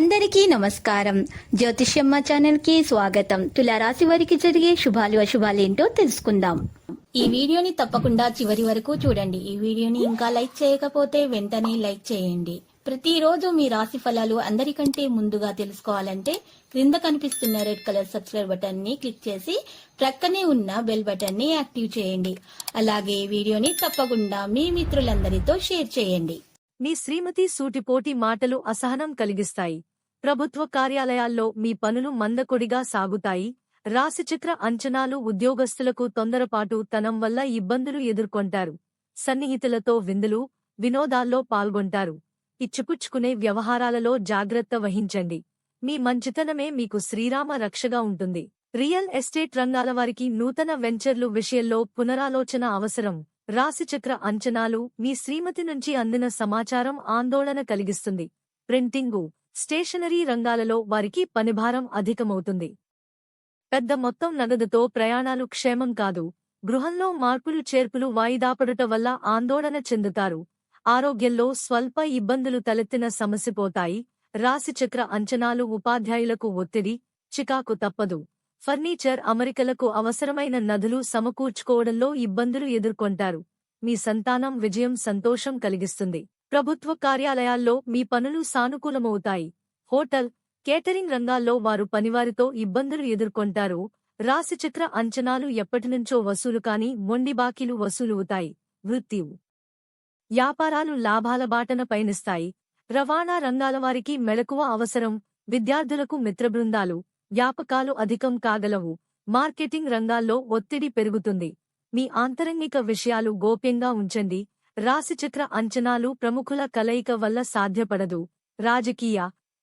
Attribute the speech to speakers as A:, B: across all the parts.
A: అందరికీ నమస్కారం. జ్యోతిష్యమ్మ ఛానల్ కి స్వాగతం. తులారాశి వారికి జరిగే శుభాలు అశుభాలేంటో తెలుసుకుందాం. ఈ వీడియోని తప్పకుండా చివరి వరకు చూడండి. ఈ వీడియోని ఇంకా లైక్ చేయకపోతే వెంటనే లైక్ చేయండి. ప్రతిరోజు మీ రాశి ఫలాలు అందరికంటే ముందుగా తెలుసుకోవాలంటే క్రింద కనిపిస్తున్న రెడ్ కలర్ సబ్స్క్రైబ్ బటన్ ని క్లిక్ చేసి ప్రక్కనే ఉన్న బెల్ బటన్ ని యాక్టివ్ చేయండి. అలాగే వీడియోని తప్పకుండా మీ మిత్రులందరితో షేర్ చేయండి.
B: మీ శ్రీమతి సూటిపోటి మాటలు అసహనం కలిగిస్తాయి. ప్రభుత్వ కార్యాలయాల్లో మీ పనులు మందకొడిగా సాగుతాయి. రాశిచక్ర అంచనాలు ఉద్యోగస్తులకు తొందరపాటు తనం వల్ల ఇబ్బందులు ఎదుర్కొంటారు. సన్నిహితులతో విందులు, వినోదాల్లో పాల్గొంటారు. ఇచ్చిపుచ్చుకునే వ్యవహారాలలో జాగ్రత్త వహించండి. మీ మంచితనమే మీకు శ్రీరామ రక్షగా ఉంటుంది. రియల్ ఎస్టేట్ రంగాల వారికి నూతన వెంచర్లు విషయంలో పునరాలోచన అవసరం. రాశిచక్ర అంచనాలు మీ శ్రీమతి నుంచి అందిన సమాచారం ఆందోళన కలిగిస్తుంది. ప్రింటింగు, స్టేషనరీ రంగాలలో వారికి పనిభారం అధికమవుతుంది. పెద్ద మొత్తం నగదుతో ప్రయాణాలు క్షేమం కాదు. గృహంలో మార్పులు చేర్పులు వాయిదాపడుట వల్ల ఆందోళన చెందుతారు. ఆరోగ్యంలో స్వల్ప ఇబ్బందులు తలెత్తిన సమసిపోతాయి. రాశిచక్ర అంచనాలు ఉపాధ్యాయులకు ఒత్తిడి, చికాకు తప్పదు. ఫర్నిచర్ అమరికలకు అవసరమైన నదులు సమకూర్చుకోవడంలో ఇబ్బందులు ఎదుర్కొంటారు. మీ సంతానం విజయం సంతోషం కలిగిస్తుంది. ప్రభుత్వ కార్యాలయాల్లో మీ పనులు సానుకూలమవుతాయి. హోటల్, కేటరింగ్ రంగాల్లో వారు పనివారితో ఇబ్బందులు ఎదుర్కొంటారు. రాశిచక్ర అంచనాలు ఎప్పటినుంచో వసూలు కాని మొండి బాకీలు వసూలవుతాయి. వృత్తి, వ్యాపారాలు లాభాల బాటన పయనిస్తాయి. రవాణా రంగాల వారికి మెళకువ అవసరం. విద్యార్థులకు మిత్రబృందాలు, వ్యాపకాలు అధికం కాగలవు. మార్కెటింగ్ రంగాల్లో ఒత్తిడి పెరుగుతుంది. మీ ఆంతరంగిక విషయాలు గోప్యంగా ఉంచండి. రాశిచక్ర అంచనాలు ప్రముఖుల కలయిక వల్ల సాధ్యపడదు. రాజకీయ,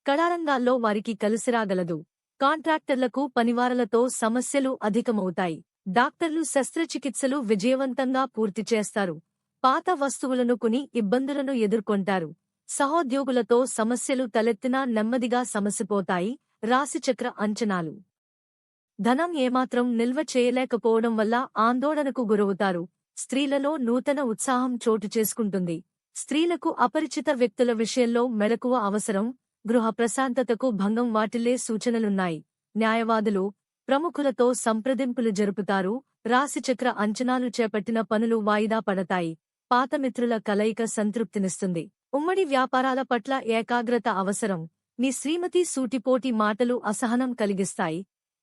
B: కళారంగాల్లో వారికి కలిసిరాగలదు. కాంట్రాక్టర్లకు పనివారలతో సమస్యలు అధికమవుతాయి. డాక్టర్లు శస్త్రచికిత్సలు విజయవంతంగా పూర్తి చేస్తారు. పాత వస్తువులను కొని ఇబ్బందులను ఎదుర్కొంటారు. సహోద్యోగులతో సమస్యలు తలెత్తినా నెమ్మదిగా సమసిపోతాయి. రాశిచక్ర అంచనాలు ధనం ఏమాత్రం నిల్వ చేయలేకపోవడం వల్ల ఆందోళనకు గురవుతారు. స్త్రీలలో నూతన ఉత్సాహం చోటు చేసుకుంటుంది. స్త్రీలకు అపరిచిత వ్యక్తుల విషయంలో మెలకువ అవసరం. గృహ ప్రశాంతతకు భంగం వాటిల్లే సూచనలున్నాయి. న్యాయవాదులు, ప్రముఖులతో సంప్రదింపులు జరుపుతారు. రాశిచక్ర అంచనాలు చేపట్టిన పనులు వాయిదా పడతాయి. పాతమిత్రుల కలయిక సంతృప్తినిస్తుంది. ఉమ్మడి వ్యాపారాల పట్ల ఏకాగ్రత అవసరం. మీ శ్రీమతి సూటిపోటి మాటలు అసహనం కలిగిస్తాయి.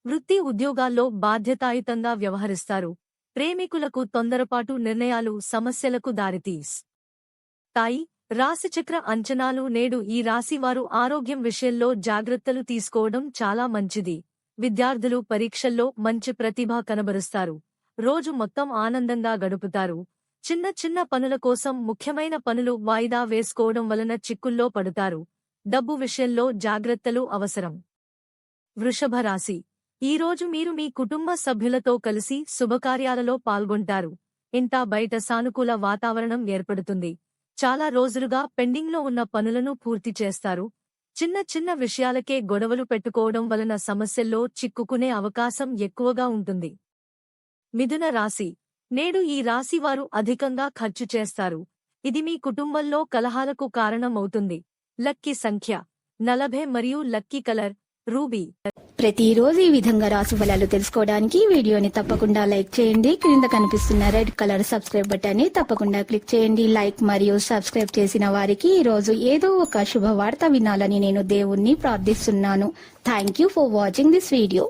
B: వృత్తి ఉద్యోగాల్లో బాధ్యతాయుతంగా వ్యవహరిస్తారు. ప్రేమికులకు తొందరపాటు నిర్ణయాలు సమస్యలకు దారితీస్తాయి. రాశిచక్ర అంచనాలు నేడు ఈ రాశివారు ఆరోగ్యం విషయంలో జాగ్రత్తలు తీసుకోవడం చాలా మంచిది. విద్యార్థులు పరీక్షల్లో మంచి ప్రతిభ కనబరుస్తారు. రోజు మొత్తం ఆనందంగా గడుపుతారు. చిన్న చిన్న పనుల కోసం ముఖ్యమైన పనులు వాయిదా వేసుకోవడం వలన చిక్కుల్లో పడుతారు. డబ్బు విషయంలో జాగ్రత్తలు అవసరం. వృషభ రాశి ఈరోజు మీరు మీ కుటుంబ సభ్యులతో కలిసి శుభకార్యాలలో పాల్గొంటారు. ఇంటా బయట సానుకూల వాతావరణం ఏర్పడుతుంది. చాలా రోజులుగా పెండింగ్లో ఉన్న పనులను పూర్తి చేస్తారు. చిన్న చిన్న విషయాలకే గొడవలు పెట్టుకోవడం వలన సమస్యల్లో చిక్కుకునే అవకాశం ఎక్కువగా ఉంటుంది. మిథున రాశి నేడు ఈ రాశివారు అధికంగా ఖర్చు చేస్తారు. ఇది మీ కుటుంబంలో కలహాలకు కారణమవుతుంది. లక్కీ సంఖ్య 40 మరియు లక్కీ కలర్ రూబీ.
A: ప్రతిరోజు ఈ విధంగా రాశి ఫలాలు తెలుసుకోవడానికి వీడియోని తప్పకుండా లైక్ చేయండి. క్రింద కనిపిస్తున్న రెడ్ కలర్ సబ్స్క్రైబ్ బటన్ ని తప్పకుండా క్లిక్ చేయండి. లైక్ మరియు సబ్స్క్రైబ్ చేసిన వారికి ఈ రోజు ఏదో ఒక శుభవార్త వినాలని నేను దేవుణ్ణి ప్రార్థిస్తున్నాను. Thank you for watching this video.